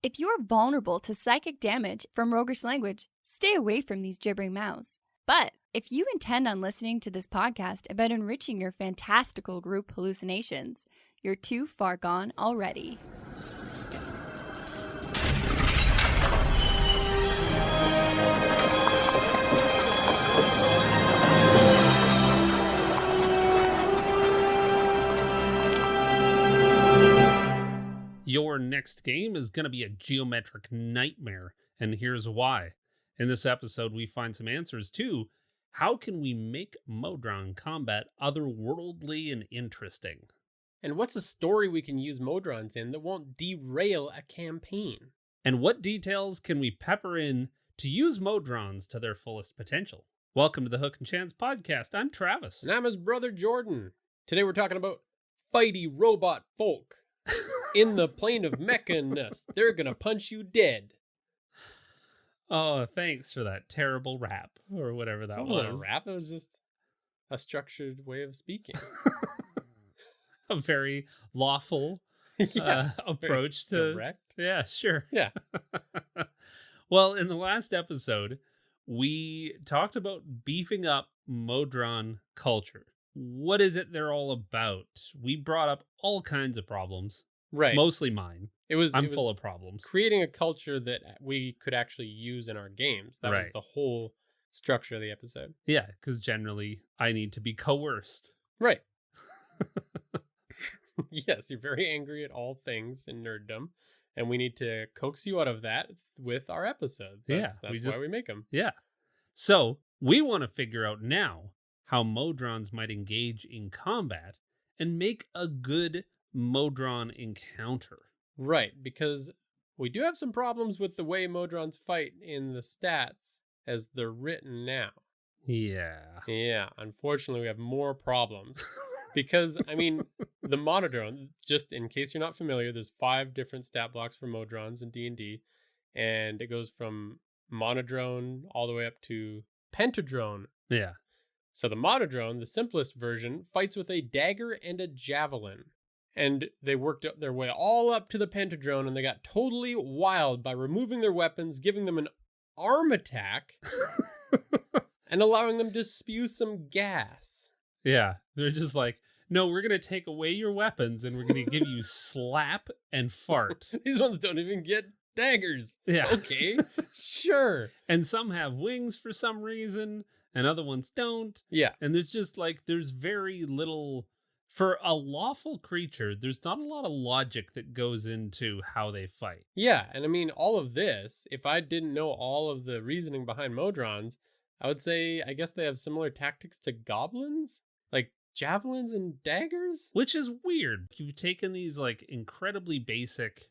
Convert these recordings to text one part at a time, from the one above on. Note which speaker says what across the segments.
Speaker 1: If you're vulnerable to psychic damage from roguish language, stay away from these gibbering mouths. But if you intend on listening to this podcast about enriching your fantastical group hallucinations, you're too far gone already.
Speaker 2: Your next game is going to be a geometric nightmare, and here's why. In this episode, we find some answers to how can we make Modron combat otherworldly and interesting?
Speaker 3: And what's a story we can use Modrons in that won't derail a campaign?
Speaker 2: And what details can we pepper in to use Modrons to their fullest potential? Welcome to the Hook and Chance podcast. I'm Travis.
Speaker 3: And I'm his brother Jordan. Today we're talking about fighty robot folk. In the plane of Mechanus, they're gonna punch you dead.
Speaker 2: Oh, thanks for that terrible rap, or whatever that was.
Speaker 3: It wasn't a rap, it was just a structured way of speaking.
Speaker 2: A very lawful approach to...
Speaker 3: Direct.
Speaker 2: Yeah, sure.
Speaker 3: Yeah.
Speaker 2: Well, in the last episode, we talked about beefing up Modron culture. What is it they're all about? We brought up all kinds of problems.
Speaker 3: Right.
Speaker 2: Mostly mine. I'm full of problems.
Speaker 3: Creating a culture that we could actually use in our games. That was the whole structure of the episode.
Speaker 2: Yeah, because generally I need to be coerced.
Speaker 3: Right. Yes, you're very angry at all things in nerddom, and we need to coax you out of that with our episodes. That's why we make them.
Speaker 2: Yeah. So we want to figure out now how Modrons might engage in combat and make a good Modron encounter.
Speaker 3: Right, because we do have some problems with the way Modrons fight in the stats as they're written now. Yeah, unfortunately we have more problems. Because, I mean, the Modron, just in case you're not familiar, there's 5 different stat blocks for Modrons in D&D, and it goes from monodrone all the way up to pentadrone.
Speaker 2: Yeah.
Speaker 3: So the monodrone, the simplest version, fights with a dagger and a javelin. And they worked their way all up to the pentadrone, and they got totally wild by removing their weapons, giving them an arm attack, and allowing them to spew some gas.
Speaker 2: Yeah, they're just like, no, we're going to take away your weapons, and we're going to give you slap and fart.
Speaker 3: These ones don't even get daggers.
Speaker 2: Yeah.
Speaker 3: Okay, sure.
Speaker 2: And some have wings for some reason, and other ones don't.
Speaker 3: Yeah.
Speaker 2: And there's just like, there's very little... For a lawful creature, there's not a lot of logic that goes into how they fight.
Speaker 3: Yeah, and I mean, all of this, if I didn't know all of the reasoning behind Modrons, I would say, I guess they have similar tactics to goblins? Like javelins and daggers?
Speaker 2: Which is weird. You've taken these like incredibly basic,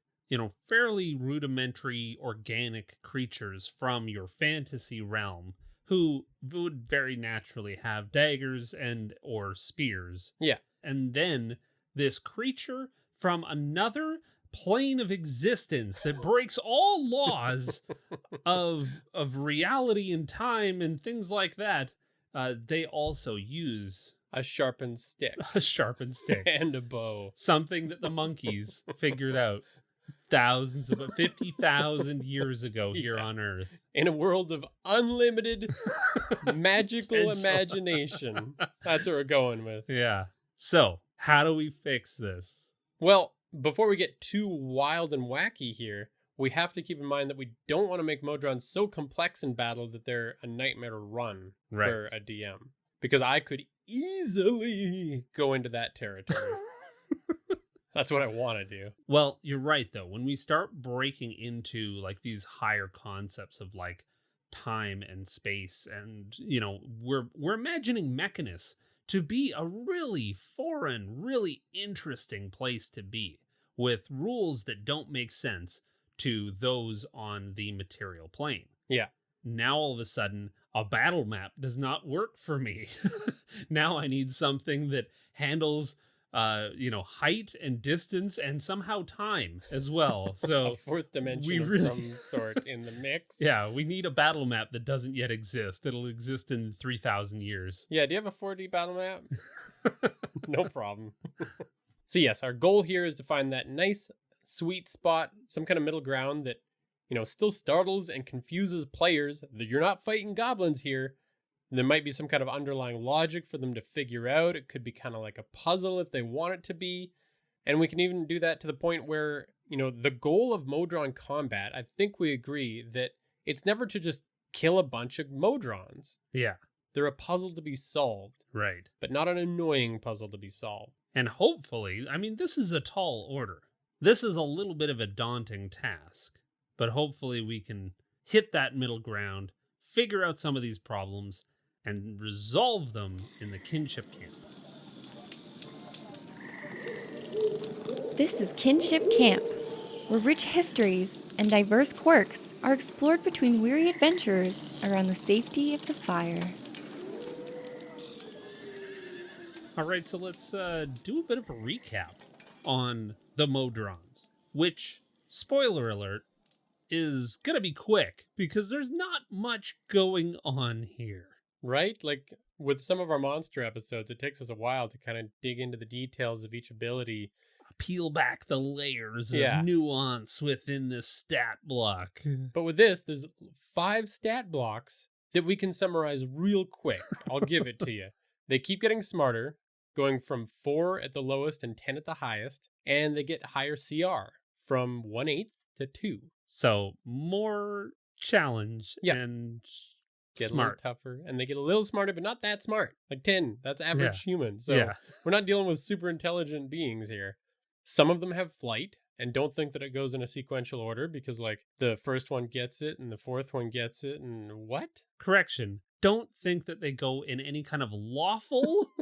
Speaker 2: fairly rudimentary organic creatures from your fantasy realm who would very naturally have daggers and or spears.
Speaker 3: Yeah.
Speaker 2: And then this creature from another plane of existence that breaks all laws of reality and time and things like that, they also use
Speaker 3: a sharpened stick.
Speaker 2: A sharpened stick.
Speaker 3: And a bow.
Speaker 2: Something that the monkeys figured out 50,000 years ago here on Earth.
Speaker 3: In a world of unlimited magical imagination. That's what we're going with.
Speaker 2: Yeah. So, how do we fix this?
Speaker 3: Well, before we get too wild and wacky here, we have to keep in mind that we don't want to make Modrons so complex in battle that they're a nightmare to run for a DM. Because I could easily go into that territory. That's what I want to do.
Speaker 2: Well, you're right, though. When we start breaking into like these higher concepts of like time and space and, we're imagining Mechanus to be a really foreign, really interesting place to be, with rules that don't make sense to those on the material plane.
Speaker 3: Yeah.
Speaker 2: Now all of a sudden, a battle map does not work for me. Now I need something that handles height and distance and somehow time as well. So
Speaker 3: a fourth dimension of some sort in the mix.
Speaker 2: Yeah, we need a battle map that doesn't yet exist. It'll exist in 3,000 years.
Speaker 3: Yeah, do you have a 4D battle map? No problem. So yes, our goal here is to find that nice sweet spot, some kind of middle ground that, still startles and confuses players. That you're not fighting goblins here. There might be some kind of underlying logic for them to figure out. It could be kind of like a puzzle if they want it to be. And we can even do that to the point where, the goal of Modron combat, I think we agree that it's never to just kill a bunch of Modrons.
Speaker 2: Yeah.
Speaker 3: They're a puzzle to be solved.
Speaker 2: Right.
Speaker 3: But not an annoying puzzle to be solved.
Speaker 2: And hopefully, this is a tall order. This is a little bit of a daunting task. But hopefully we can hit that middle ground, figure out some of these problems, and resolve them in the Kinship Camp.
Speaker 1: This is Kinship Camp, where rich histories and diverse quirks are explored between weary adventurers around the safety of the fire.
Speaker 2: All right, so let's do a bit of a recap on the Modrons, which, spoiler alert, is going to be quick because there's not much going on here.
Speaker 3: Right? Like with some of our monster episodes, it takes us a while to kind of dig into the details of each ability.
Speaker 2: Peel back the layers of nuance within this stat block.
Speaker 3: But with this, there's 5 stat blocks that we can summarize real quick. I'll give it to you. They keep getting smarter, going from 4 at the lowest and 10 at the highest, and they get higher CR from 1/8 to 2.
Speaker 2: So more challenge and
Speaker 3: get
Speaker 2: smart.
Speaker 3: A little tougher, and they get a little smarter, but not that smart. Like 10, that's average human. So we're not dealing with super intelligent beings here. Some of them have flight, and don't think that it goes in a sequential order because like the first one gets it and the fourth one gets it and what?
Speaker 2: Correction. Don't think that they go in any kind of lawful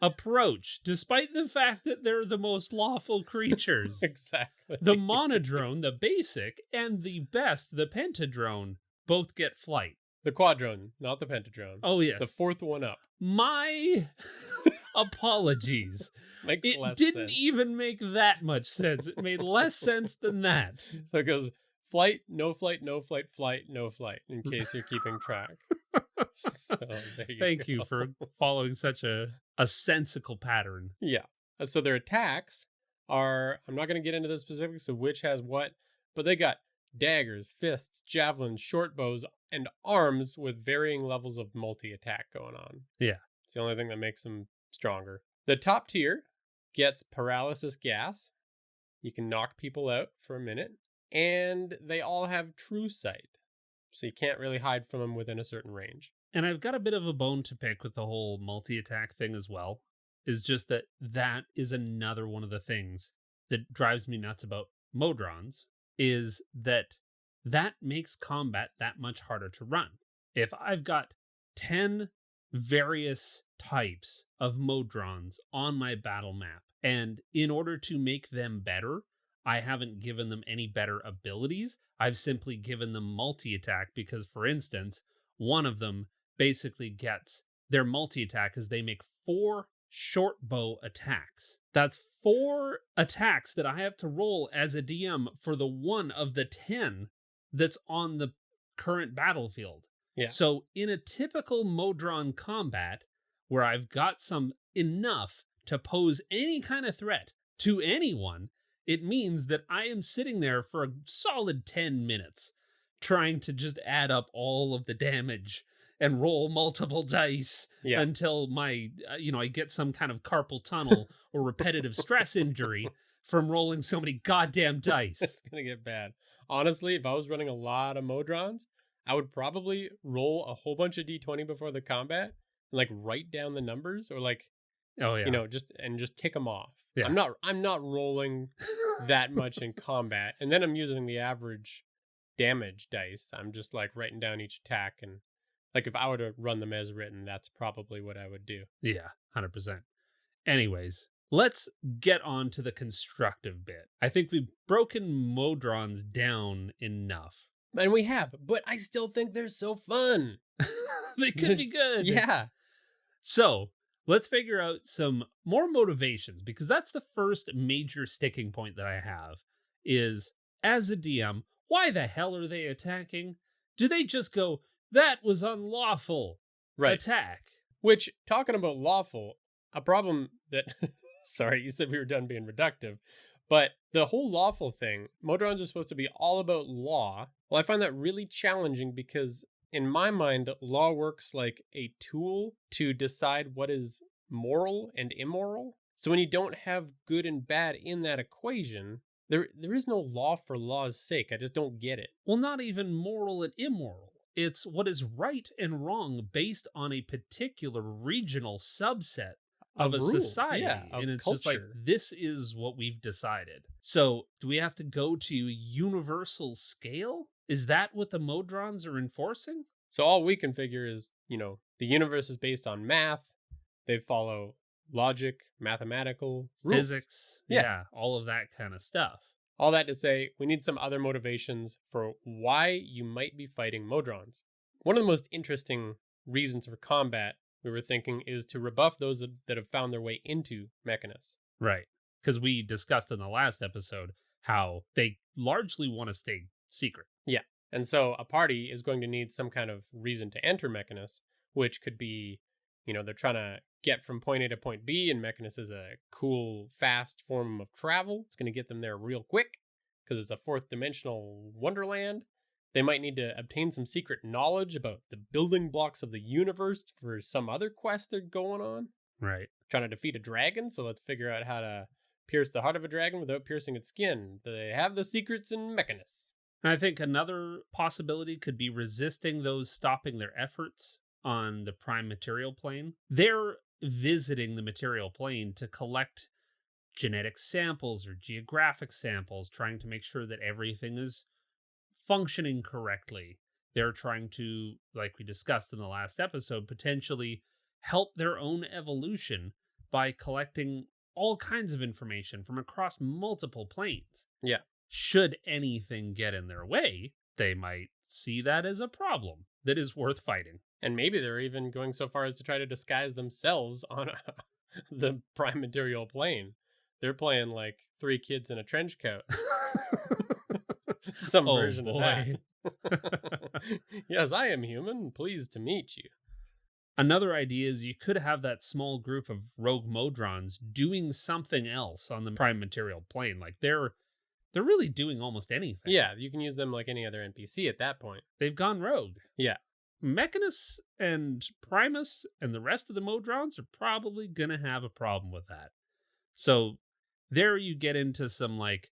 Speaker 2: approach, despite the fact that they're the most lawful creatures.
Speaker 3: Exactly.
Speaker 2: The monodrone, the basic, and the best, the pentadrone, both get flight.
Speaker 3: The quadrone, not the pentadrone.
Speaker 2: Oh, yes.
Speaker 3: The fourth one up.
Speaker 2: My apologies.
Speaker 3: Makes less
Speaker 2: didn't
Speaker 3: sense.
Speaker 2: even make that much sense. It made less sense than that.
Speaker 3: So it goes flight, no flight, no flight, flight, no flight, in case you're keeping track. So,
Speaker 2: Thank you for following such a sensical pattern.
Speaker 3: Yeah. So their attacks are, I'm not going to get into the specifics of which has what, but they got daggers, fists, javelins, short bows, and arms with varying levels of multi-attack going on.
Speaker 2: Yeah.
Speaker 3: It's the only thing that makes them stronger. The top tier gets paralysis gas. You can knock people out for a minute. And they all have true sight. So you can't really hide from them within a certain range.
Speaker 2: And I've got a bit of a bone to pick with the whole multi-attack thing as well. Is just that is another one of the things that drives me nuts about Modrons, is that makes combat that much harder to run. If I've got 10 various types of Modrons on my battle map, and in order to make them better, I haven't given them any better abilities. I've simply given them multi-attack because, for instance, one of them basically gets their multi-attack as they make 4 short bow attacks. That's 4 attacks that I have to roll as a DM for the one of the 10 that's on the current battlefield.
Speaker 3: Yeah.
Speaker 2: So in a typical Modron combat, where I've got some enough to pose any kind of threat to anyone, it means that I am sitting there for a solid 10 minutes trying to just add up all of the damage and roll multiple dice until my, I get some kind of carpal tunnel or repetitive stress injury from rolling so many goddamn dice.
Speaker 3: It's going to get bad. Honestly, if I was running a lot of Modrons, I would probably roll a whole bunch of D20 before the combat, and like write down the numbers or like, just tick them off. Yeah. I'm not rolling that much in combat, and then I'm using the average damage dice. I'm just like writing down each attack, and like if I were to run them as written, that's probably what I would do.
Speaker 2: Yeah, 100%. Anyways, let's get on to the constructive bit. I think we've broken Modrons down enough.
Speaker 3: And we have, but I still think they're so fun.
Speaker 2: They could be good.
Speaker 3: Yeah.
Speaker 2: So let's figure out some more motivations, because that's the first major sticking point that I have is, as a DM, why the hell are they attacking? Do they just go, that was unlawful attack?
Speaker 3: Which, talking about lawful, a problem that, sorry, you said we were done being reductive, But the whole lawful thing, Modrons are supposed to be all about law. Well, I find that really challenging because in my mind, law works like a tool to decide what is moral and immoral. So when you don't have good and bad in that equation, there is no law for law's sake. I just don't get it.
Speaker 2: Well, not even moral and immoral. It's what is right and wrong based on a particular regional subset of a
Speaker 3: rules,
Speaker 2: society.
Speaker 3: of
Speaker 2: it's
Speaker 3: culture.
Speaker 2: just like, this is what we've decided. So do we have to go to universal scale? Is that what the Modrons are enforcing?
Speaker 3: So all we can figure is, the universe is based on math. They follow logic, mathematical rules.
Speaker 2: Physics. Yeah, all of that kind of stuff.
Speaker 3: All that to say, we need some other motivations for why you might be fighting Modrons. One of the most interesting reasons for combat, we were thinking, is to rebuff those that have found their way into Mechanus.
Speaker 2: Right. Because we discussed in the last episode how they largely want to stay secret.
Speaker 3: Yeah. And so a party is going to need some kind of reason to enter Mechanus, which could be, they're trying to get from point A to point B, and Mechanus is a cool, fast form of travel. It's going to get them there real quick because it's a fourth dimensional wonderland. They might need to obtain some secret knowledge about the building blocks of the universe for some other quest they're going on.
Speaker 2: Right.
Speaker 3: Trying to defeat a dragon, so let's figure out how to pierce the heart of a dragon without piercing its skin. They have the secrets in Mechanus.
Speaker 2: And I think another possibility could be resisting those stopping their efforts on the prime material plane. They're visiting the material plane to collect genetic samples or geographic samples, trying to make sure that everything is functioning correctly. They're trying to, like we discussed in the last episode, potentially help their own evolution by collecting all kinds of information from across multiple planes.
Speaker 3: Yeah.
Speaker 2: Should anything get in their way, they might see that as a problem that is worth fighting.
Speaker 3: And maybe they're even going so far as to try to disguise themselves on the prime material plane. They're playing like 3 kids in a trench coat. Some version of that. Yes, I am human. Pleased to meet you.
Speaker 2: Another idea is you could have that small group of rogue Modrons doing something else on the prime material plane. Like they're really doing almost anything.
Speaker 3: Yeah, you can use them like any other NPC at that point.
Speaker 2: They've gone rogue.
Speaker 3: Yeah.
Speaker 2: Mechanus and Primus and the rest of the Modrons are probably going to have a problem with that. So there you get into some like,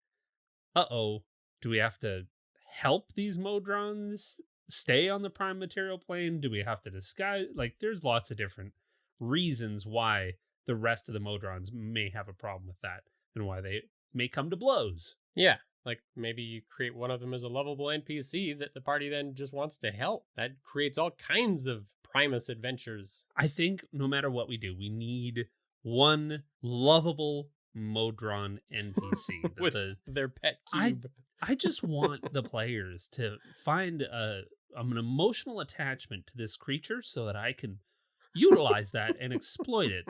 Speaker 2: do we have to help these Modrons stay on the prime material plane? Do we have to disguise? Like, there's lots of different reasons why the rest of the Modrons may have a problem with that and why they may come to blows.
Speaker 3: Yeah, like maybe you create one of them as a lovable NPC that the party then just wants to help. That creates all kinds of Primus adventures.
Speaker 2: I think no matter what we do, we need one lovable Modron NPC.
Speaker 3: With their pet cube.
Speaker 2: I just want the players to find an emotional attachment to this creature so that I can utilize that and exploit it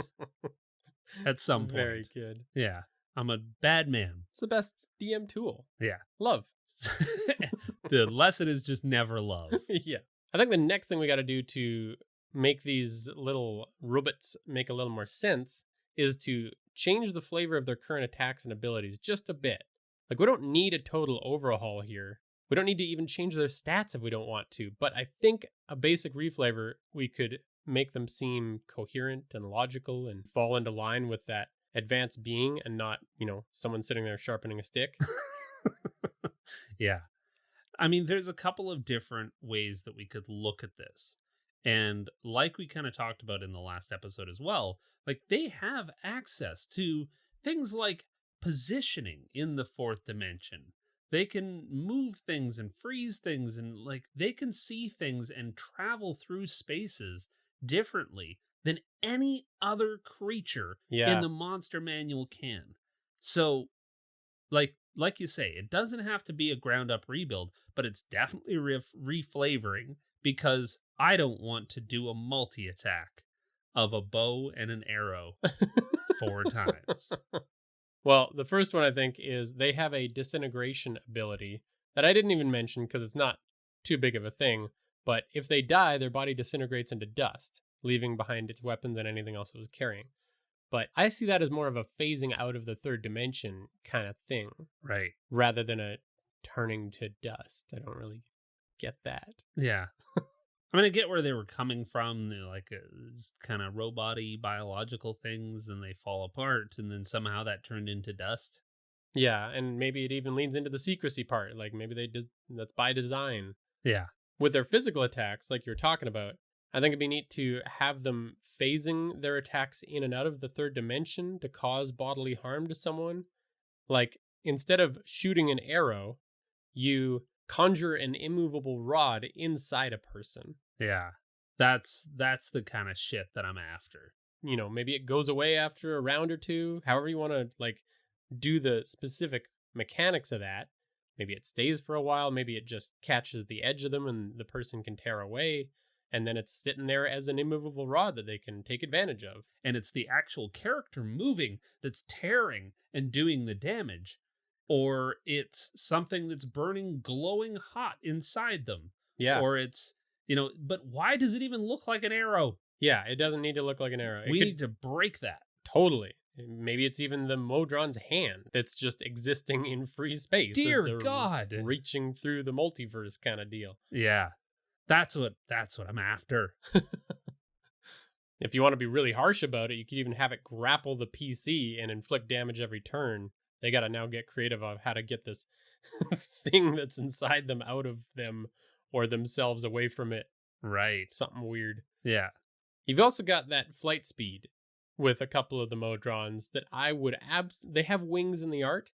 Speaker 2: at some point.
Speaker 3: Very good.
Speaker 2: Yeah. I'm a bad man.
Speaker 3: It's the best DM tool.
Speaker 2: Yeah.
Speaker 3: Love.
Speaker 2: The lesson is just never love.
Speaker 3: Yeah. I think the next thing we got to do to make these little robots make a little more sense is to change the flavor of their current attacks and abilities just a bit. Like, we don't need a total overhaul here. We don't need to even change their stats if we don't want to. But I think a basic reflavor, we could make them seem coherent and logical and fall into line with that advanced being and not, someone sitting there sharpening a stick.
Speaker 2: Yeah. I mean, there's a couple of different ways that we could look at this. And like we kind of talked about in the last episode as well, like they have access to things like positioning in the fourth dimension. They can move things and freeze things, and like they can see things and travel through spaces differently than any other creature in the monster manual can. So like you say, it doesn't have to be a ground up rebuild, but it's definitely reflavoring, because I don't want to do a multi-attack of a bow and an arrow 4 times.
Speaker 3: Well, the first one I think is they have a disintegration ability that I didn't even mention because it's not too big of a thing, but if they die, their body disintegrates into dust, leaving behind its weapons and anything else it was carrying. But I see that as more of a phasing out of the third dimension kind of thing.
Speaker 2: Right.
Speaker 3: Rather than a turning to dust. I don't really get that.
Speaker 2: Yeah. I mean, I get where they were coming from. They're like kind of robot-y biological things, and they fall apart, and then somehow that turned into dust.
Speaker 3: Yeah, and maybe it even leans into the secrecy part. Like maybe that's by design.
Speaker 2: Yeah.
Speaker 3: With their physical attacks, like you're talking about, I think it'd be neat to have them phasing their attacks in and out of the third dimension to cause bodily harm to someone. Like, instead of shooting an arrow, you conjure an immovable rod inside a person.
Speaker 2: Yeah. That's the kind of shit that I'm after.
Speaker 3: You know, maybe it goes away after a round or two. However you want to, like, do the specific mechanics of that. Maybe it stays for a while. Maybe it just catches the edge of them and the person can tear away. And then it's sitting there as an immovable rod that they can take advantage of.
Speaker 2: And it's the actual character moving that's tearing and doing the damage. Or it's something that's burning glowing hot inside them.
Speaker 3: Yeah.
Speaker 2: Or it's, but why does it even look like an arrow?
Speaker 3: Yeah, it doesn't need to look like an arrow.
Speaker 2: We need to break that.
Speaker 3: Totally. Maybe it's even the Modron's hand that's just existing in free space.
Speaker 2: Dear God.
Speaker 3: Reaching through the multiverse kind of deal.
Speaker 2: Yeah. That's what I'm after.
Speaker 3: If you want to be really harsh about it, you could even have it grapple the PC and inflict damage every turn. They got to now get creative of how to get this thing that's inside them out of them or themselves away from it.
Speaker 2: Right.
Speaker 3: Something weird.
Speaker 2: Yeah.
Speaker 3: You've also got that flight speed with a couple of the Modrons that I would they have wings in the art,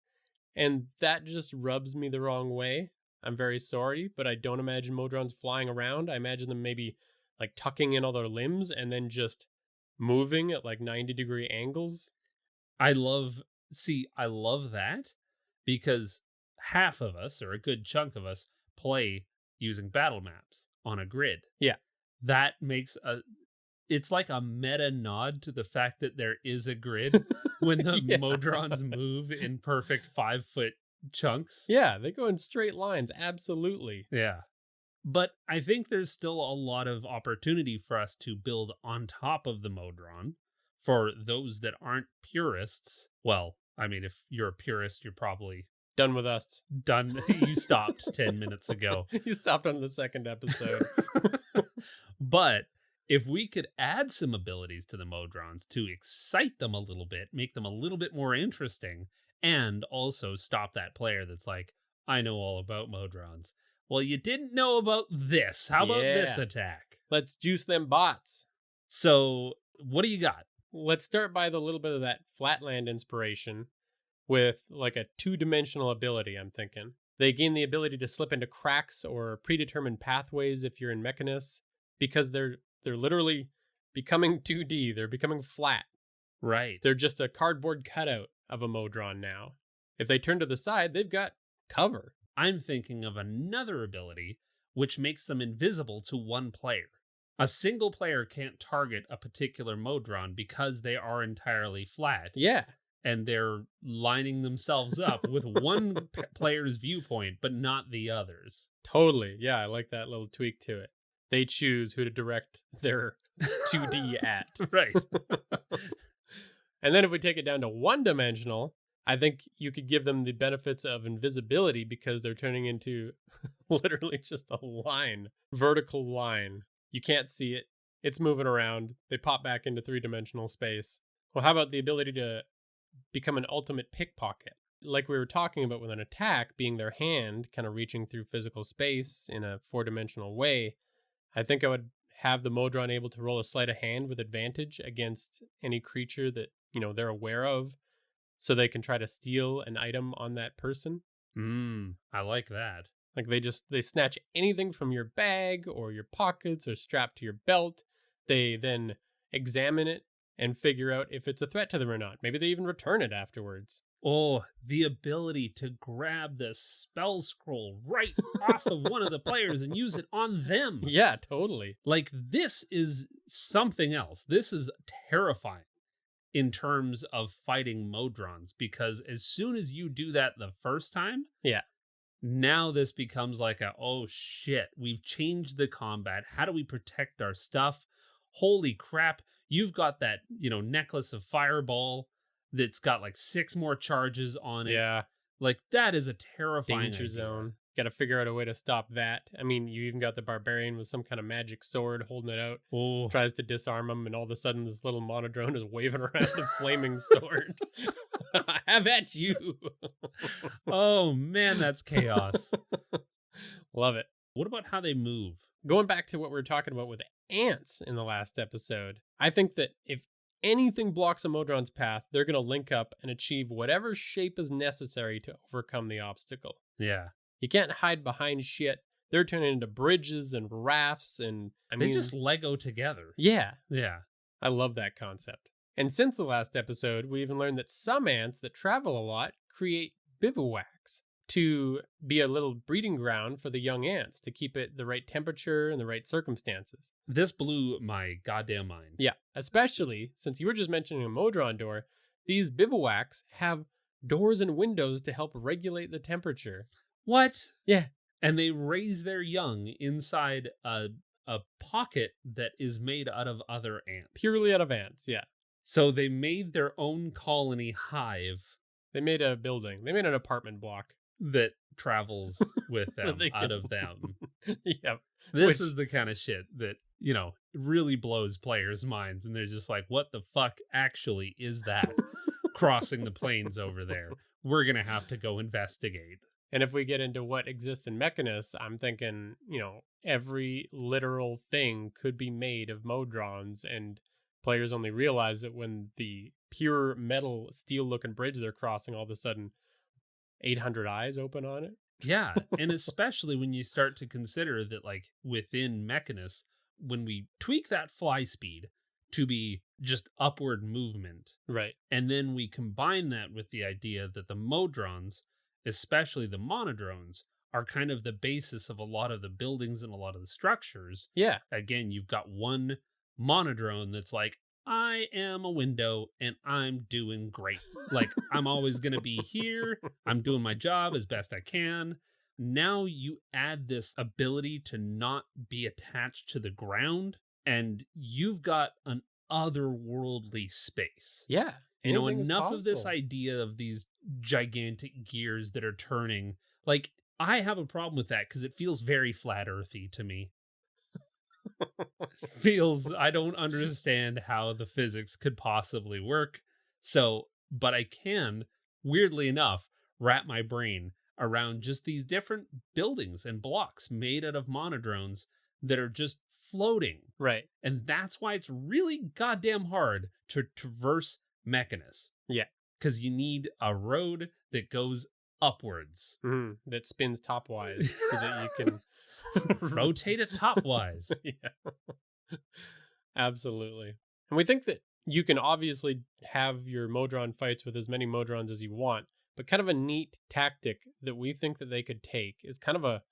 Speaker 3: and that just rubs me the wrong way. I'm very sorry, but I don't imagine Modrons flying around. I imagine them maybe like tucking in all their limbs and then just moving at like 90-degree angles.
Speaker 2: I love that because half of us, or a good chunk of us, play using battle maps on a grid.
Speaker 3: Yeah.
Speaker 2: That makes it's like a meta nod to the fact that there is a grid when the Modrons move in perfect 5-foot chunks.
Speaker 3: Yeah, they go in straight lines. Absolutely.
Speaker 2: Yeah. But I think there's still a lot of opportunity for us to build on top of the Modron for those that aren't purists. Well, I mean, if you're a purist, you're probably
Speaker 3: done with us.
Speaker 2: Done. You stopped 10 minutes ago.
Speaker 3: You stopped on the second episode.
Speaker 2: But if we could add some abilities to the Modrons to excite them a little bit, make them a little bit more interesting, and also stop that player that's like, I know all about Modrons. Well, you didn't know about this. How about this attack?
Speaker 3: Let's juice them bots.
Speaker 2: So, what do you got?
Speaker 3: Let's start by the little bit of that Flatland inspiration with like a 2-dimensional ability, I'm thinking. They gain the ability to slip into cracks or predetermined pathways if you're in Mechanus, because they're literally becoming 2D. They're becoming flat.
Speaker 2: Right.
Speaker 3: They're just a cardboard cutout of a Modron now. If they turn to the side, they've got cover.
Speaker 2: I'm thinking of another ability which makes them invisible to one player. A single player can't target a particular Modron because they are entirely flat.
Speaker 3: Yeah.
Speaker 2: And they're lining themselves up with one player's viewpoint, but not the others.
Speaker 3: Totally. Yeah, I like that little tweak to it. They choose who to direct their 2D at.
Speaker 2: Right.
Speaker 3: And then if we take it down to 1-dimensional, I think you could give them the benefits of invisibility because they're turning into literally just a line, vertical line. You can't see it. It's moving around. They pop back into 3-dimensional space. Well, how about the ability to become an ultimate pickpocket? Like we were talking about with an attack being their hand, kind of reaching through physical space in a 4-dimensional way. I think I would have the Modron able to roll a sleight of hand with advantage against any creature that, they're aware of, so they can try to steal an item on that person.
Speaker 2: I like that.
Speaker 3: Like they snatch anything from your bag or your pockets or strapped to your belt. They then examine it and figure out if it's a threat to them or not. Maybe they even return it afterwards.
Speaker 2: Oh, the ability to grab the spell scroll right off of one of the players and use it on them.
Speaker 3: Yeah, totally.
Speaker 2: Like, this is something else. This is terrifying in terms of fighting Modrons, because as soon as you do that the first time, now this becomes like oh shit, we've changed the combat. How do we protect our stuff? Holy crap, you've got that, necklace of fireball that's got like 6 more charges on it.
Speaker 3: Yeah.
Speaker 2: Like, that is a terrifying
Speaker 3: Danger
Speaker 2: idea.
Speaker 3: zone. Got to figure out a way to stop that. I mean, you even got the barbarian with some kind of magic sword holding it out.
Speaker 2: Oh.
Speaker 3: Tries to disarm him, and all of a sudden this little monodrone is waving around a flaming sword. Have at you.
Speaker 2: Oh, man, that's chaos.
Speaker 3: Love it.
Speaker 2: What about how they move?
Speaker 3: Going back to what we were talking about with ants in the last episode, I think that if anything blocks a Modron's path, they're going to link up and achieve whatever shape is necessary to overcome the obstacle.
Speaker 2: Yeah.
Speaker 3: You can't hide behind shit. They're turning into bridges and rafts, and
Speaker 2: they just Lego together.
Speaker 3: Yeah.
Speaker 2: Yeah.
Speaker 3: I love that concept. And since the last episode, we even learned that some ants that travel a lot create bivouacs to be a little breeding ground for the young ants to keep it the right temperature and the right circumstances.
Speaker 2: This blew my goddamn mind.
Speaker 3: Yeah, especially since you were just mentioning a Modron door, these bivouacs have doors and windows to help regulate the temperature.
Speaker 2: What?
Speaker 3: Yeah.
Speaker 2: And they raise their young inside a pocket that is made out of other ants.
Speaker 3: Purely out of ants, yeah.
Speaker 2: So they made their own colony hive.
Speaker 3: They made a building. They made an apartment block
Speaker 2: that travels with them out of them.
Speaker 3: Yep.
Speaker 2: This is the kind of shit that, really blows players' minds. And they're just like, what the fuck actually is that crossing the plains over there? We're going to have to go investigate.
Speaker 3: And if we get into what exists in Mechanus, I'm thinking, every literal thing could be made of Modrons, and players only realize it when the pure metal steel-looking bridge they're crossing, all of a sudden 800 eyes open on it.
Speaker 2: Yeah, and especially when you start to consider that, like, within Mechanus, when we tweak that fly speed to be just upward movement,
Speaker 3: right,
Speaker 2: and then we combine that with the idea that the Modrons, especially the monodrones, are kind of the basis of a lot of the buildings and a lot of the structures.
Speaker 3: Yeah.
Speaker 2: Again, you've got one monodrone that's like, I am a window and I'm doing great. Like, I'm always going to be here. I'm doing my job as best I can. Now you add this ability to not be attached to the ground, and you've got an otherworldly space.
Speaker 3: Yeah.
Speaker 2: Enough of this idea of these gigantic gears that are turning. Like, I have a problem with that because it feels very flat earthy to me. I don't understand how the physics could possibly work. So, but I can, weirdly enough, wrap my brain around just these different buildings and blocks made out of monodrones that are just floating.
Speaker 3: Right.
Speaker 2: And that's why it's really goddamn hard to traverse Mechanus.
Speaker 3: Yeah.
Speaker 2: Because you need a road that goes upwards.
Speaker 3: That spins topwise so that you can
Speaker 2: rotate it topwise.
Speaker 3: Yeah. Absolutely. And we think that you can obviously have your Modron fights with as many Modrons as you want, but kind of a neat tactic that we think that they could take is kind of a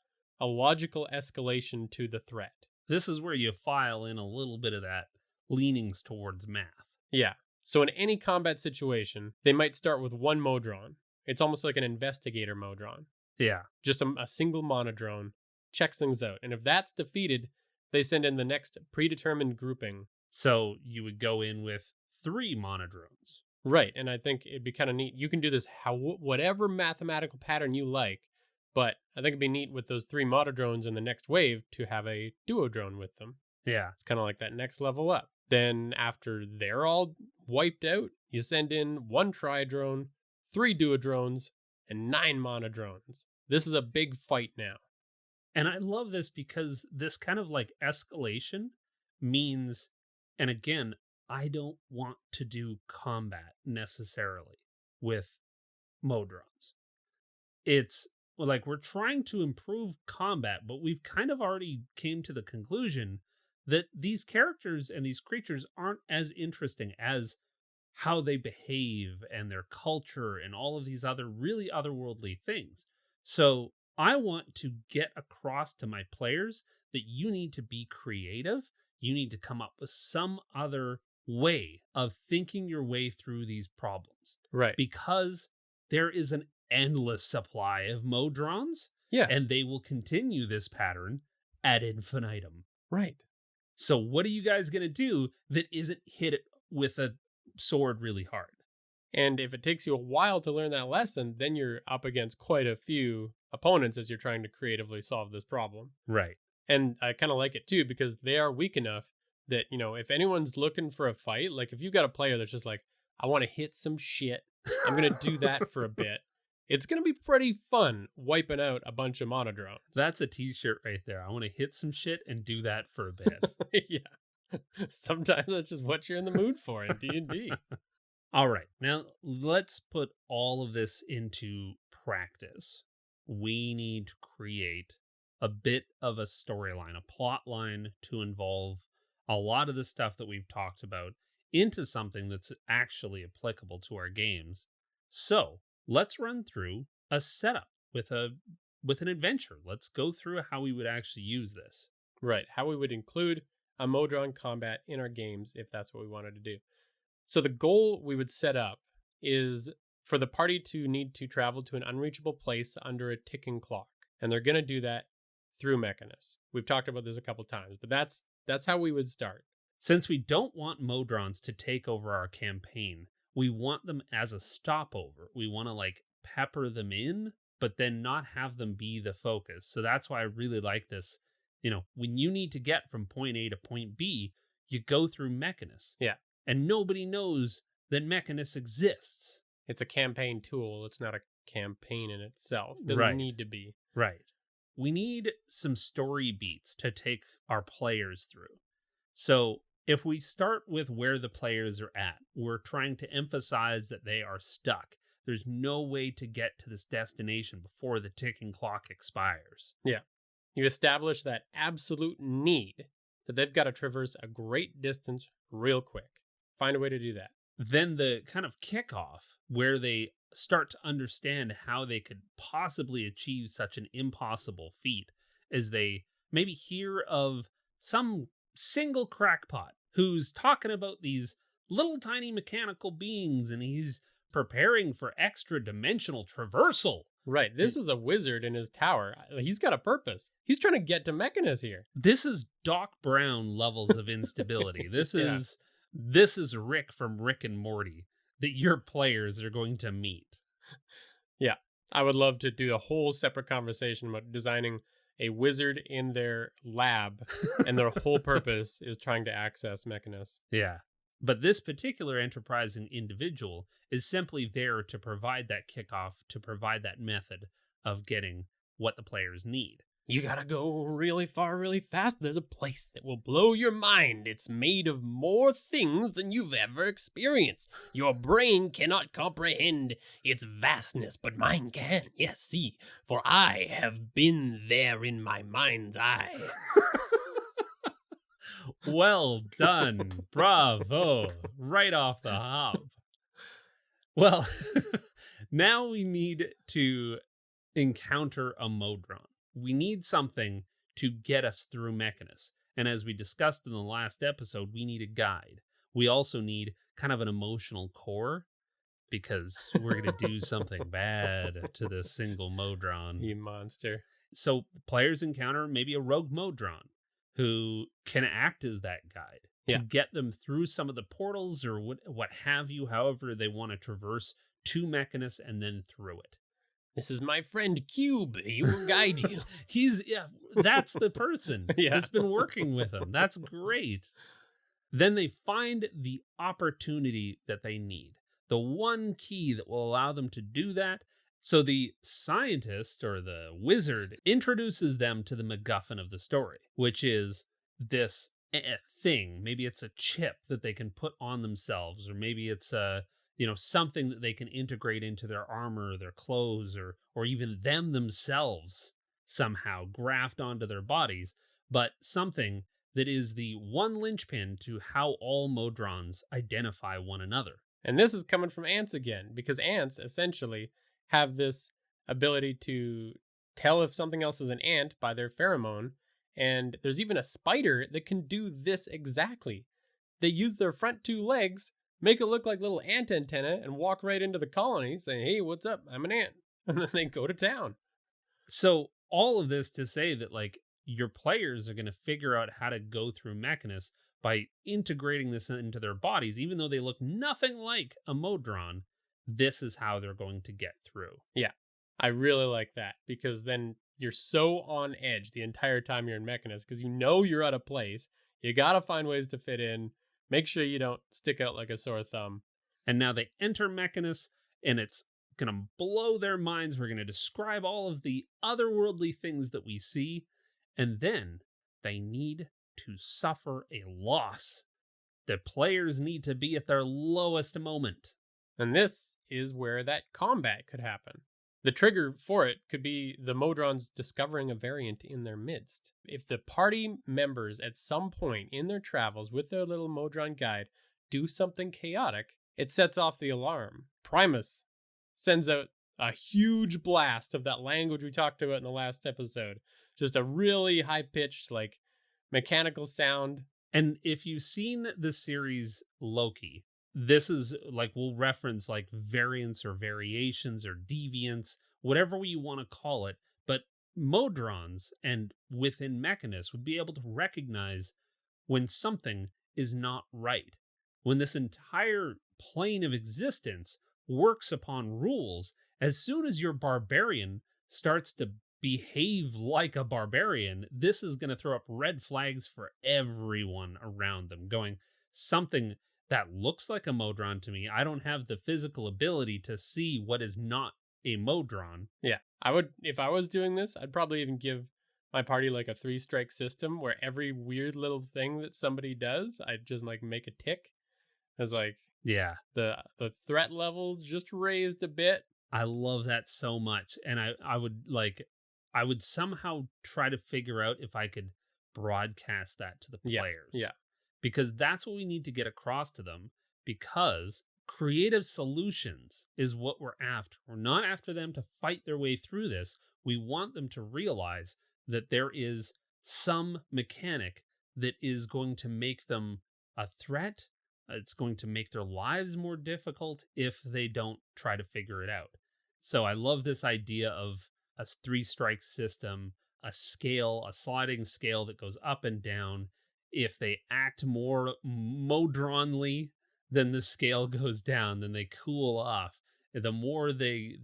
Speaker 3: logical escalation to the threat.
Speaker 2: This is where you file in a little bit of that leanings towards math.
Speaker 3: Yeah. So in any combat situation, they might start with one Modron. It's almost like an investigator Modron.
Speaker 2: Yeah.
Speaker 3: Just a single monodrone, checks things out. And if that's defeated, they send in the next predetermined grouping.
Speaker 2: So you would go in with 3 monodrones.
Speaker 3: Right. And I think it'd be kind of neat. You can do this whatever mathematical pattern you like, but I think it'd be neat with those 3 monodrones in the next wave to have a duodrone with them.
Speaker 2: Yeah.
Speaker 3: It's kind of like that next level up. Then after they're all wiped out, you send in 1 tridrone, 3 duodrones, and 9 monodrones. This is a big fight now.
Speaker 2: And I love this because this kind of like escalation means, and again, I don't want to do combat necessarily with Modrons. It's like we're trying to improve combat, but we've kind of already came to the conclusion that these characters and these creatures aren't as interesting as how they behave and their culture and all of these other really otherworldly things. So I want to get across to my players that you need to be creative. You need to come up with some other way of thinking your way through these problems.
Speaker 3: Right.
Speaker 2: Because there is an endless supply of Modrons.
Speaker 3: Yeah.
Speaker 2: And they will continue this pattern ad infinitum.
Speaker 3: Right.
Speaker 2: So what are you guys going to do that isn't hit it with a sword really hard?
Speaker 3: And if it takes you a while to learn that lesson, then you're up against quite a few opponents as you're trying to creatively solve this problem.
Speaker 2: Right.
Speaker 3: And I kind of like it too, because they are weak enough that, if anyone's looking for a fight, like if you've got a player that's just like, I want to hit some shit, I'm going to do that for a bit. It's going to be pretty fun wiping out a bunch of Modrons.
Speaker 2: That's a t-shirt right there. I want to hit some shit and do that for a bit.
Speaker 3: Yeah. Sometimes that's just what you're in the mood for in D&D.
Speaker 2: All right. Now, let's put all of this into practice. We need to create a bit of a storyline, a plot line to involve a lot of the stuff that we've talked about into something that's actually applicable to our games. So, let's run through a setup with an adventure. Let's go through how we would actually use this.
Speaker 3: Right. How we would include a Modron combat in our games if that's what we wanted to do. So the goal we would set up is for the party to need to travel to an unreachable place under a ticking clock. And they're going to do that through Mechanus. We've talked about this a couple times, but that's how we would start.
Speaker 2: Since we don't want Modrons to take over our campaign, we want them as a stopover. We want to pepper them in, but then not have them be the focus. So that's why I really like this. When you need to get from point A to point B, you go through Mechanus.
Speaker 3: Yeah.
Speaker 2: And nobody knows that Mechanus exists.
Speaker 3: It's a campaign tool. It's not a campaign in itself. It doesn't need to be.
Speaker 2: Right. We need some story beats to take our players through. So if we start with where the players are at, we're trying to emphasize that they are stuck. There's no way to get to this destination before the ticking clock expires.
Speaker 3: Yeah. You establish that absolute need that they've got to traverse a great distance real quick. Find a way to do that.
Speaker 2: Then the kind of kickoff where they start to understand how they could possibly achieve such an impossible feat is they maybe hear of some single crackpot who's talking about these little tiny mechanical beings and he's preparing for extra dimensional traversal.
Speaker 3: Right. This is a wizard in his tower. He's got a purpose. He's trying to get to Mechanus here.
Speaker 2: This is Doc Brown levels of instability. This is Rick from Rick and Morty that your players are going to meet.
Speaker 3: Yeah. I would love to do a whole separate conversation about designing a wizard in their lab and their whole purpose is trying to access Mechanus.
Speaker 2: Yeah. But this particular enterprising individual is simply there to provide that kickoff, to provide that method of getting what the players need.
Speaker 3: You gotta go really far, really fast. There's a place that will blow your mind. It's made of more things than you've ever experienced. Your brain cannot comprehend its vastness, but mine can. Yes, see, for I have been there in my mind's eye.
Speaker 2: Well done. Bravo. Right off the hop. Well, now we need to encounter a Modron. We need something to get us through Mechanus. And as we discussed in the last episode, we need a guide. We also need kind of an emotional core because we're going to do something bad to this single Modron.
Speaker 3: You monster.
Speaker 2: So players encounter maybe a rogue Modron who can act as that guide to get them through some of the portals or what have you, however they want to traverse to Mechanus and then through it.
Speaker 3: This is my friend Cube. He will guide you.
Speaker 2: That's the person that's been working with him. That's great. Then they find the opportunity that they need. The one key that will allow them to do that. So the scientist or the wizard introduces them to the MacGuffin of the story, which is this thing. Maybe it's a chip that they can put on themselves, or maybe it's something that they can integrate into their armor, or their clothes, or even them themselves somehow grafted onto their bodies, but something that is the one linchpin to how all Modrons identify one another.
Speaker 3: And this is coming from ants again, because ants essentially have this ability to tell if something else is an ant by their pheromone, and there's even a spider that can do this exactly. They use their front two legs, make it look like little ant antenna, and walk right into the colony saying, hey, what's up? I'm an ant. And then they go to town.
Speaker 2: So all of this to say that your players are going to figure out how to go through Mechanus by integrating this into their bodies. Even though they look nothing like a Modron, this is how they're going to get through.
Speaker 3: Yeah, I really like that, because then you're so on edge the entire time you're in Mechanus, because you know you're out of place. You got to find ways to fit in. Make sure you don't stick out like a sore thumb.
Speaker 2: And now they enter Mechanus, and it's going to blow their minds. We're going to describe all of the otherworldly things that we see, and then they need to suffer a loss. The players need to be at their lowest moment.
Speaker 3: And this is where that combat could happen. The trigger for it could be the Modrons discovering a variant in their midst. If the party members at some point in their travels with their little Modron guide do something chaotic, it sets off the alarm. Primus sends out a huge blast of that language we talked about in the last episode. Just a really high-pitched, like, mechanical sound.
Speaker 2: And if you've seen the series Loki, this is like, we'll reference like variants or variations or deviants, whatever you want to call it. But Modrons and within Mechanus would be able to recognize when something is not right. When this entire plane of existence works upon rules, as soon as your barbarian starts to behave like a barbarian, this is going to throw up red flags for everyone around them, going, something that looks like a Modron to me. I don't have the physical ability to see what is not a Modron.
Speaker 3: Yeah, I would, if I was doing this, I'd probably even give my party like a 3-strike system where every weird little thing that somebody does, I'd just like make a tick. As like,
Speaker 2: yeah,
Speaker 3: the threat levels just raised a bit.
Speaker 2: I love that so much. And I would somehow try to figure out if I could broadcast that to the players.
Speaker 3: Yeah.
Speaker 2: Because that's what we need to get across to them, because creative solutions is what we're after. We're not after them to fight their way through this. We want them to realize that there is some mechanic that is going to make them a threat. It's going to make their lives more difficult if they don't try to figure it out. So I love this idea of a 3-strike system, a scale, a sliding scale that goes up and down. If they act more Modronly, then the scale goes down, then they cool off. The more they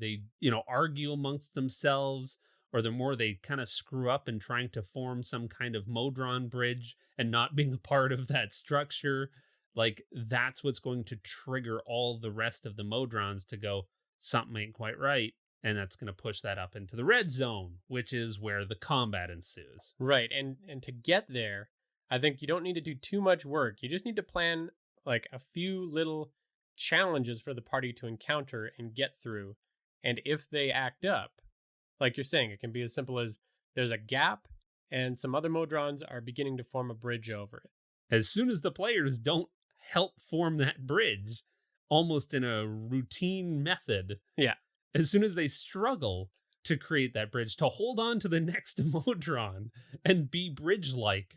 Speaker 2: argue amongst themselves, or the more they kind of screw up in trying to form some kind of Modron bridge and not being a part of that structure, like, that's what's going to trigger all the rest of the Modrons to go, something ain't quite right. And that's going to push that up into the red zone, which is where the combat ensues.
Speaker 3: Right. And to get there, I think you don't need to do too much work. You just need to plan like a few little challenges for the party to encounter and get through. And if they act up, like you're saying, it can be as simple as there's a gap and some other Modrons are beginning to form a bridge over it.
Speaker 2: As soon as the players don't help form that bridge, almost in a routine method.
Speaker 3: Yeah.
Speaker 2: As soon as they struggle to create that bridge, to hold on to the next Modron and be bridge-like,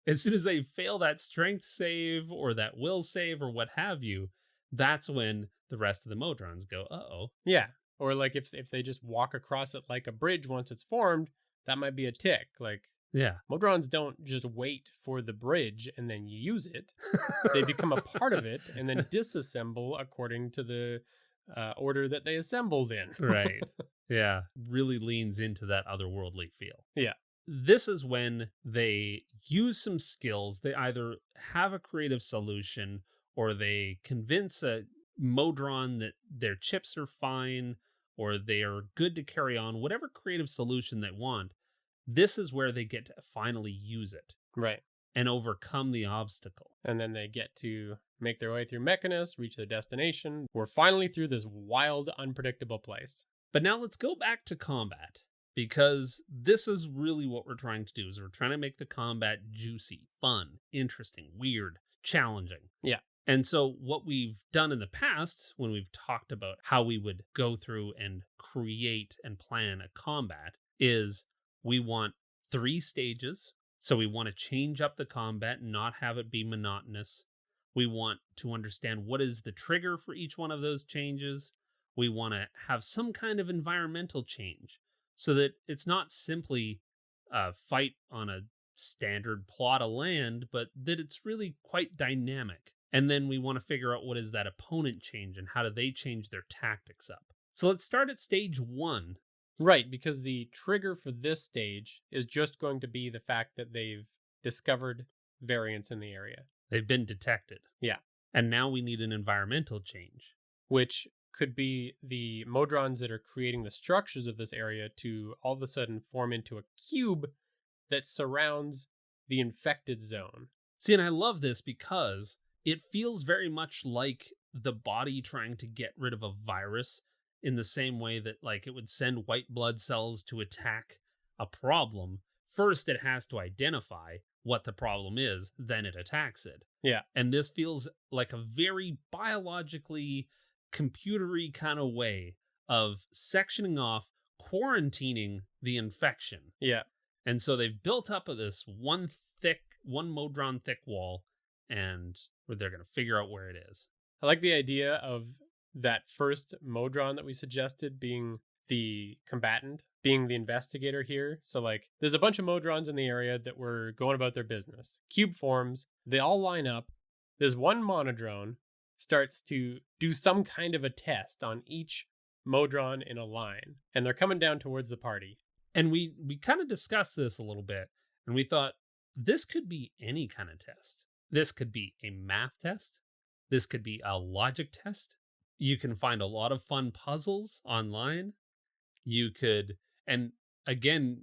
Speaker 2: as soon as they fail that strength save or that will save or what have you, that's when the rest of the Modrons go, uh-oh.
Speaker 3: Yeah. Or like if they just walk across it like a bridge once it's formed, that might be a tick. Like,
Speaker 2: yeah,
Speaker 3: Modrons don't just wait for the bridge and then you use it. They become a part of it and then disassemble according to the order that they assembled in.
Speaker 2: Right. Yeah. Really leans into that otherworldly feel.
Speaker 3: Yeah.
Speaker 2: This is when they use some skills. They either have a creative solution or they convince a Modron that their chips are fine or they are good to carry on, whatever creative solution they want. This is where they get to finally use it.
Speaker 3: Right.
Speaker 2: And overcome the obstacle.
Speaker 3: And then they get to make their way through Mechanus, reach their destination. We're finally through this wild, unpredictable place.
Speaker 2: But now let's go back to combat, because this is really what we're trying to do, is we're trying to make the combat juicy, fun, interesting, weird, challenging.
Speaker 3: Yeah.
Speaker 2: And so what we've done in the past, when we've talked about how we would go through and create and plan a combat, is we want 3 stages. So we want to change up the combat and not have it be monotonous. We want to understand what is the trigger for each one of those changes. We want to have some kind of environmental change so that it's not simply fight on a standard plot of land, but that it's really quite dynamic. And then we want to figure out what is that opponent change and how do they change their tactics up. So let's start at stage 1.
Speaker 3: Right, because the trigger for this stage is just going to be the fact that they've discovered variants in the area.
Speaker 2: They've been detected.
Speaker 3: Yeah.
Speaker 2: And now we need an environmental change.
Speaker 3: Which could be the Modrons that are creating the structures of this area to all of a sudden form into a cube that surrounds the infected zone.
Speaker 2: See, and I love this because it feels very much like the body trying to get rid of a virus in the same way that like it would send white blood cells to attack a problem. First, it has to identify what the problem is, then it attacks it.
Speaker 3: Yeah.
Speaker 2: And this feels like a very biologically computery kind of way of sectioning off, quarantining the infection.
Speaker 3: Yeah.
Speaker 2: And so they've built up this one Modron thick wall, and they're going to figure out where it is.
Speaker 3: I like the idea of that first Modron that we suggested being the combatant, being the investigator here. So like there's a bunch of Modrons in the area that were going about their business. Cube forms, they all line up. There's one Monodron starts to do some kind of a test on each Modron in a line, and they're coming down towards the party.
Speaker 2: And we kind of discussed this a little bit, and we thought this could be any kind of test. This could be a math test. This could be a logic test. You can find a lot of fun puzzles online. You could, and again,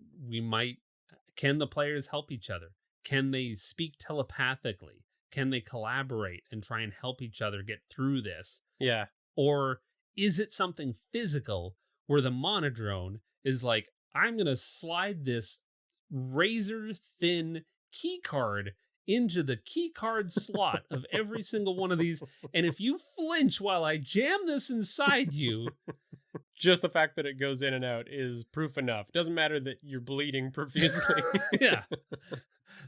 Speaker 2: can the players help each other? Can they speak telepathically? Can they collaborate and try and help each other get through this?
Speaker 3: Yeah.
Speaker 2: Or is it something physical where the monodrone is like, I'm going to slide this razor thin key card into the key card slot of every single one of these. And if you flinch while I jam this inside you,
Speaker 3: just the fact that it goes in and out is proof enough. It doesn't matter that you're bleeding profusely.
Speaker 2: Yeah.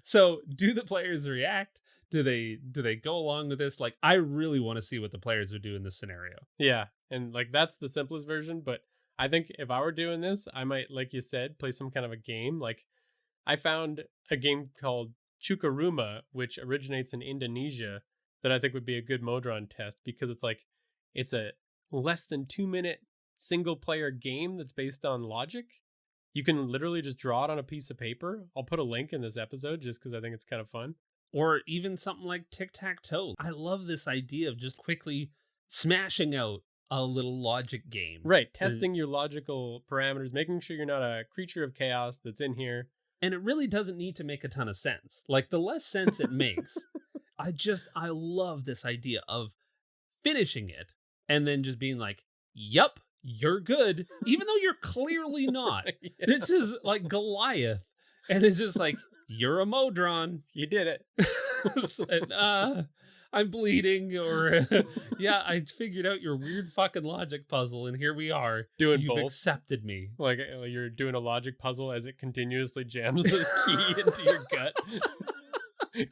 Speaker 2: So do the players react? Do they go along with this? Like, I really want to see what the players would do in this scenario.
Speaker 3: Yeah. And like, that's the simplest version. But I think if I were doing this, I might, like you said, play some kind of a game. Like I found a game called Chukaruma, which originates in Indonesia, that I think would be a good Modron test because it's a less than 2-minute single player game that's based on logic. You can literally just draw it on a piece of paper. I'll put a link in this episode just because I think it's kind of fun.
Speaker 2: Or even something like tic-tac-toe. I love this idea of just quickly smashing out a little logic game.
Speaker 3: Right, testing your logical parameters, making sure you're not a creature of chaos that's in here.
Speaker 2: And it really doesn't need to make a ton of sense. Like, the less sense it makes, I love this idea of finishing it and then just being like, yup, you're good, even though you're clearly not. Yeah. This is like Goliath, and it's just like, you're a Modron.
Speaker 3: You did it.
Speaker 2: And, I'm bleeding, or yeah, I figured out your weird fucking logic puzzle, and here we are. You've
Speaker 3: both.
Speaker 2: Accepted me.
Speaker 3: Like you're doing a logic puzzle as it continuously jams this key into your gut.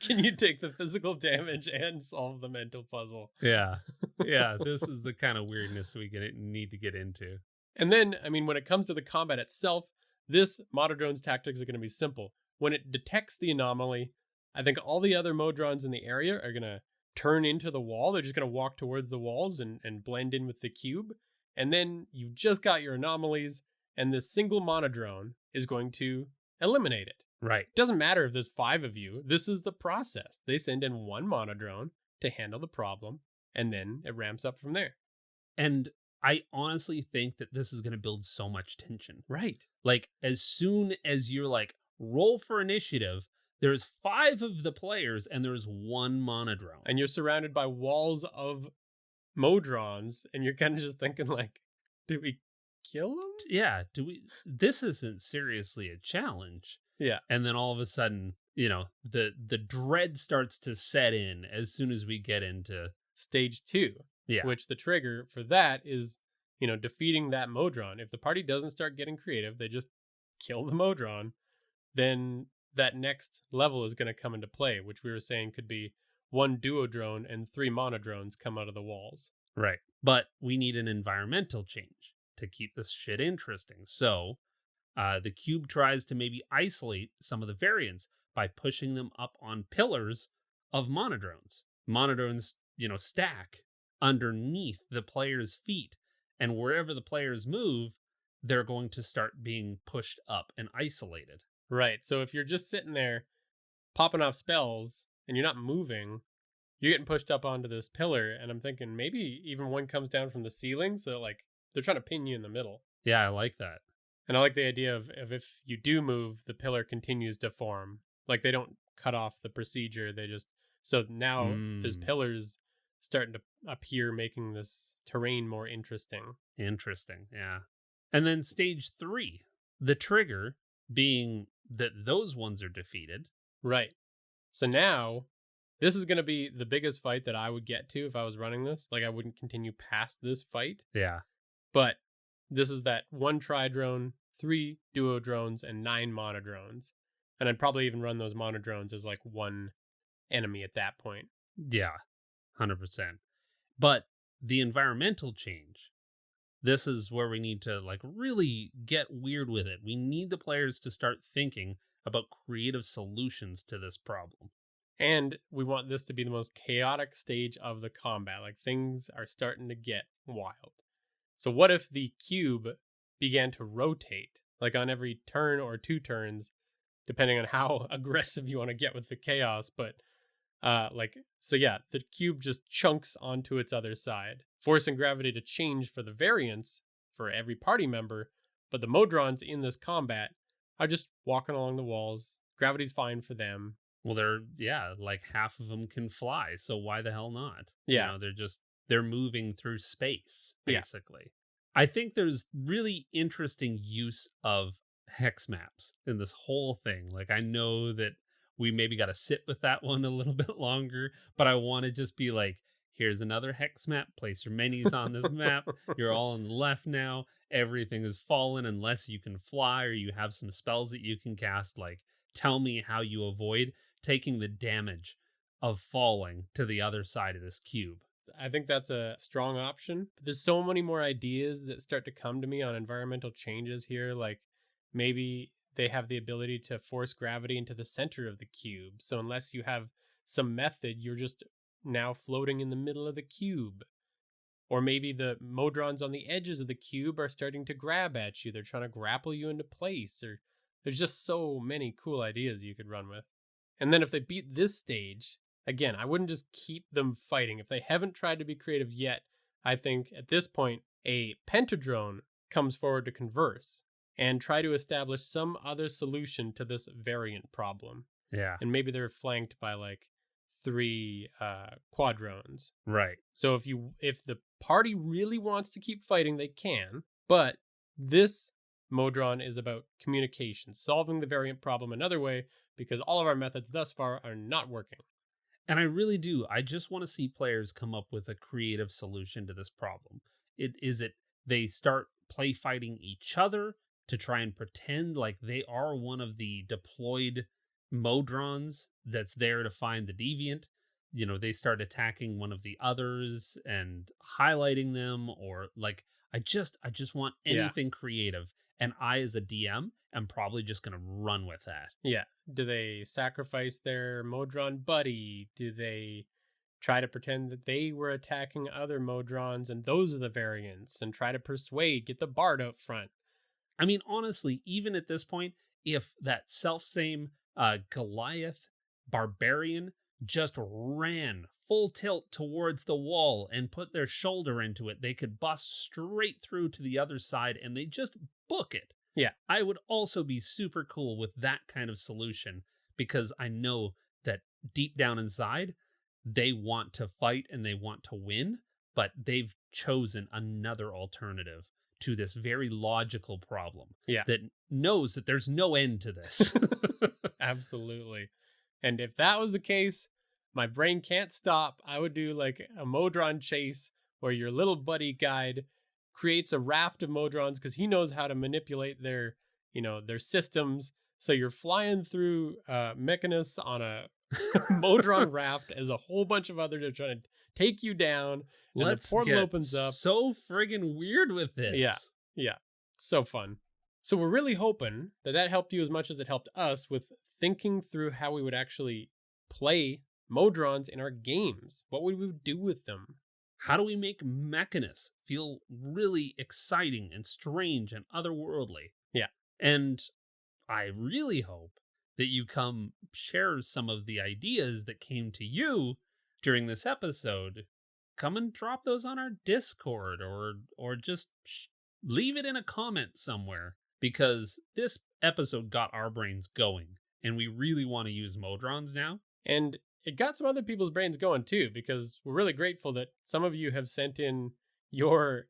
Speaker 3: Can you take the physical damage and solve the mental puzzle?
Speaker 2: Yeah. Yeah, this is the kind of weirdness we need to get into.
Speaker 3: And then, I mean, when it comes to the combat itself, this Modron's tactics are going to be simple. When it detects the anomaly, I think all the other Modrons in the area are going to turn into the wall. They're just going to walk towards the walls and blend in with the cube. And then you've just got your anomalies, and this single Monodron is going to eliminate it.
Speaker 2: Right.
Speaker 3: It doesn't matter if there's 5 of you. This is the process. They send in one Monodron to handle the problem, and then it ramps up from there.
Speaker 2: And I honestly think that this is going to build so much tension.
Speaker 3: Right.
Speaker 2: Like, as soon as you're like, roll for initiative, there's 5 of the players and there's one Monodron.
Speaker 3: And you're surrounded by walls of Modrons, and you're kind of just thinking like, do we kill them?
Speaker 2: Yeah, this isn't seriously a challenge.
Speaker 3: Yeah.
Speaker 2: And then all of a sudden, the dread starts to set in as soon as we get into
Speaker 3: stage 2.
Speaker 2: Yeah.
Speaker 3: Which the trigger for that is, defeating that Modron. If the party doesn't start getting creative, they just kill the Modron, then that next level is going to come into play, which we were saying could be 1 duodrone and 3 monodrones come out of the walls.
Speaker 2: Right. But we need an environmental change to keep this shit interesting. So The cube tries to maybe isolate some of the variants by pushing them up on pillars of monodrones. Monodrones, stack underneath the player's feet, and wherever the players move, they're going to start being pushed up and isolated.
Speaker 3: Right. So if you're just sitting there popping off spells and you're not moving, you're getting pushed up onto this pillar, and I'm thinking maybe even one comes down from the ceiling, so like they're trying to pin you in the middle.
Speaker 2: Yeah, I like that.
Speaker 3: And I like the idea of if you do move, the pillar continues to form. Like they don't cut off the procedure, they just... So now there's pillars starting to appear, making this terrain more interesting.
Speaker 2: Interesting, yeah. And then stage 3, the trigger being that those ones are defeated.
Speaker 3: Right. So now, this is going to be the biggest fight that I would get to if I was running this. Like, I wouldn't continue past this fight.
Speaker 2: Yeah.
Speaker 3: But this is that 1 tri-drone, 3 duo drones, and 9 monodrones. And I'd probably even run those monodrones as like 1 enemy at that point.
Speaker 2: Yeah, 100%. But the environmental change, this is where we need to like really get weird with it. We need the players to start thinking about creative solutions to this problem.
Speaker 3: And we want this to be the most chaotic stage of the combat. Like things are starting to get wild. So what if the cube began to rotate, like on every turn or 2 turns, depending on how aggressive you want to get with the chaos, but the cube just chunks onto its other side, forcing gravity to change for the variants for every party member, but the Modrons in this combat are just walking along the walls. Gravity's fine for them.
Speaker 2: Well, like half of them can fly, so why the hell not?
Speaker 3: Yeah.
Speaker 2: They're moving through space, basically. Yeah. I think there's really interesting use of hex maps in this whole thing. Like, I know that we maybe got to sit with that one a little bit longer, but I want to just be like, here's another hex map. Place your minis on this map. You're all on the left now. Everything is fallen unless you can fly or you have some spells that you can cast. Like, tell me how you avoid taking the damage of falling to the other side of this cube.
Speaker 3: I think that's a strong option. There's so many more ideas that start to come to me on environmental changes here. Like maybe they have the ability to force gravity into the center of the cube. So unless you have some method, you're just now floating in the middle of the cube. Or maybe the Modrons on the edges of the cube are starting to grab at you. They're trying to grapple you into place. Or there's just so many cool ideas you could run with. And then if they beat this stage, again, I wouldn't just keep them fighting. If they haven't tried to be creative yet, I think at this point, a pentadrone comes forward to converse and try to establish some other solution to this variant problem.
Speaker 2: Yeah.
Speaker 3: And maybe they're flanked by like 3 quadrones.
Speaker 2: Right.
Speaker 3: So if the party really wants to keep fighting, they can. But this Modron is about communication, solving the variant problem another way, because all of our methods thus far are not working.
Speaker 2: And I really do. I just want to see players come up with a creative solution to this problem. Is it they start play fighting each other to try and pretend like they are one of the deployed Modrons that's there to find the deviant? You know, they start attacking one of the others and highlighting them, or like I just want anything creative. And I, as a DM, am probably just going to run with that.
Speaker 3: Yeah. Do they sacrifice their Modron buddy? Do they try to pretend that they were attacking other Modrons and those are the variants and try to persuade, get the bard out front?
Speaker 2: I mean, honestly, even at this point, if that self-same Goliath barbarian just ran full tilt towards the wall and put their shoulder into it, they could bust straight through to the other side and they just book it.
Speaker 3: Yeah.
Speaker 2: I would also be super cool with that kind of solution, because I know that deep down inside, they want to fight and they want to win, but they've chosen another alternative to this very logical problem that knows that there's no end to this.
Speaker 3: Absolutely. And if that was the case, my brain can't stop. I would do like a Modron chase where your little buddy guide creates a raft of Modrons because he knows how to manipulate their systems. So you're flying through Mechanus on a Modron raft as a whole bunch of others are trying to take you down. And
Speaker 2: Let's
Speaker 3: the portal
Speaker 2: get
Speaker 3: opens up.
Speaker 2: so friggin' weird with this.
Speaker 3: Yeah. So fun. So we're really hoping that helped you as much as it helped us with thinking through how we would actually play Modrons in our games. What would we do with them?
Speaker 2: How do we make Mechanus feel really exciting and strange and otherworldly?
Speaker 3: Yeah.
Speaker 2: And I really hope that you come share some of the ideas that came to you during this episode. Come and drop those on our Discord or just leave it in a comment somewhere, because this episode got our brains going and we really want to use Modrons now.
Speaker 3: And it got some other people's brains going too, because we're really grateful that some of you have sent in your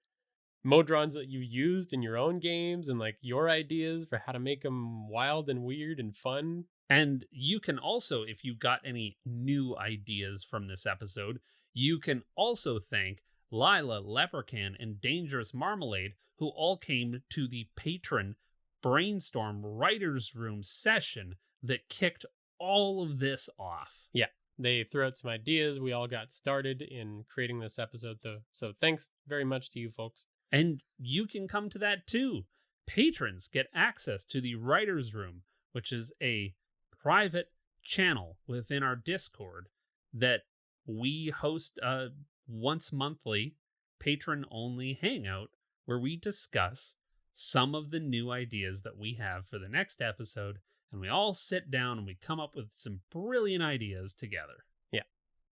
Speaker 3: Modrons that you used in your own games and like your ideas for how to make them wild and weird and fun.
Speaker 2: And you can also, if you got any new ideas from this episode, you can also thank Lila, Leprechaun, and Dangerous Marmalade, who all came to the patron brainstorm writer's room session that kicked all of this off.
Speaker 3: Yeah. They threw out some ideas. We all got started in creating this episode, though. So thanks very much to you folks.
Speaker 2: And you can come to that too. Patrons get access to the writer's room, which is a private channel within our Discord that we host a once monthly patron-only hangout where we discuss some of the new ideas that we have for the next episode. And we all sit down and we come up with some brilliant ideas together.
Speaker 3: Yeah.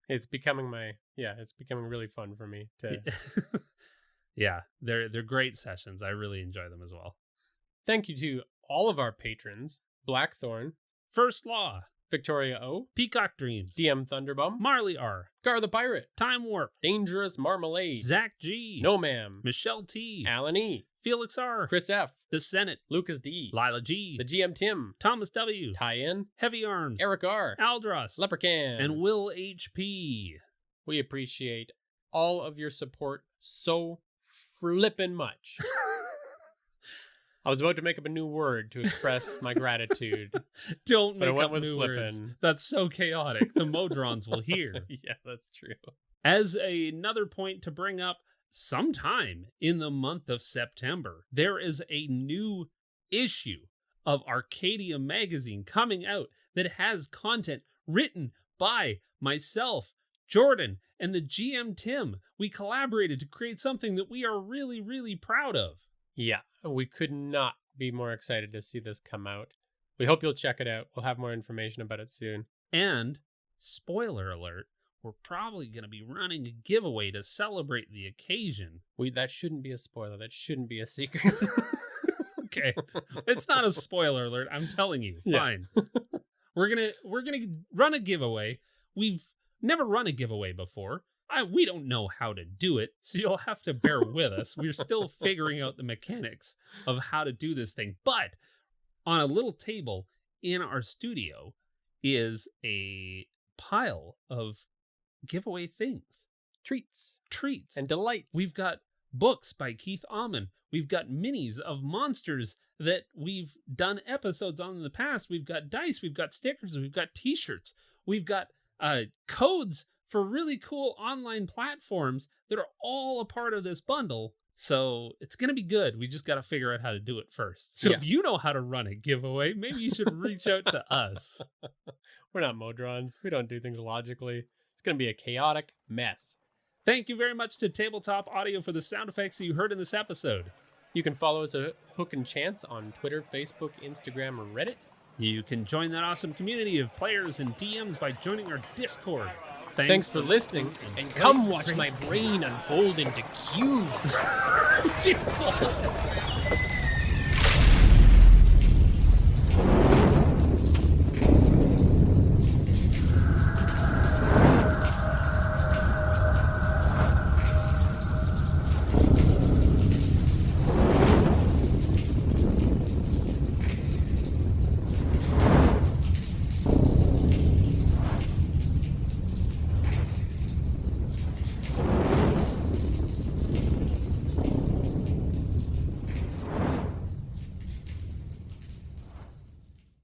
Speaker 3: It's becoming really fun for me to...
Speaker 2: Yeah, they're great sessions. I really enjoy them as well.
Speaker 3: Thank you to all of our patrons: Blackthorn,
Speaker 2: First Law,
Speaker 3: Victoria O,
Speaker 2: Peacock Dreams,
Speaker 3: DM Thunderbum,
Speaker 2: Marley R,
Speaker 3: Gar the Pirate,
Speaker 2: Time Warp,
Speaker 3: Dangerous Marmalade,
Speaker 2: Zach G,
Speaker 3: No Ma'am,
Speaker 2: Michelle T,
Speaker 3: Alan E,
Speaker 2: Felix R,
Speaker 3: Chris F,
Speaker 2: The Senate,
Speaker 3: Lucas D,
Speaker 2: Lila G,
Speaker 3: The GM Tim,
Speaker 2: Thomas W,
Speaker 3: Tie-In,
Speaker 2: Heavy Arms,
Speaker 3: Eric R,
Speaker 2: Aldros,
Speaker 3: Leprechaun,
Speaker 2: and Will HP.
Speaker 3: We appreciate all of your support so flippin' much. I was about to make up a new word to express my gratitude.
Speaker 2: Don't
Speaker 3: but
Speaker 2: make
Speaker 3: I went
Speaker 2: up
Speaker 3: with
Speaker 2: new
Speaker 3: flippin'.
Speaker 2: words. That's so chaotic. The Modrons will hear.
Speaker 3: Yeah, that's true.
Speaker 2: As another point to bring up, sometime in the month of September, there is a new issue of Arcadia magazine coming out that has content written by myself, Jordan, and the GM Tim. We collaborated to create something that we are really, really proud of.
Speaker 3: Yeah, we could not be more excited to see this come out. We hope you'll check it out. We'll have more information about it soon.
Speaker 2: And, spoiler alert, we're probably going to be running a giveaway to celebrate the occasion.
Speaker 3: That shouldn't be a spoiler. That shouldn't be a secret.
Speaker 2: Okay. It's not a spoiler alert. I'm telling you. Fine. Yeah. We're gonna run a giveaway. We've never run a giveaway before. We don't know how to do it, so you'll have to bear with us. We're still figuring out the mechanics of how to do this thing. But on a little table in our studio is a pile of giveaway things.
Speaker 3: Treats.
Speaker 2: And
Speaker 3: delights.
Speaker 2: We've got books by Keith Amman. We've got minis of monsters that we've done episodes on in the past. We've got dice. We've got stickers. We've got t-shirts. We've got codes for really cool online platforms that are all a part of this bundle. So it's going to be good. We just got to figure out how to do it first. So if you know how to run a giveaway, maybe you should reach out to us.
Speaker 3: We're not Modrons. We don't do things logically. It's going to be a chaotic mess.
Speaker 2: Thank you very much to Tabletop Audio for the sound effects that you heard in this episode.
Speaker 3: You can follow us at Hook and Chance on Twitter, Facebook, Instagram, or Reddit.
Speaker 2: You can join that awesome community of players and DMs by joining our Discord.
Speaker 3: Thanks for listening, and come watch my brain unfold into cubes.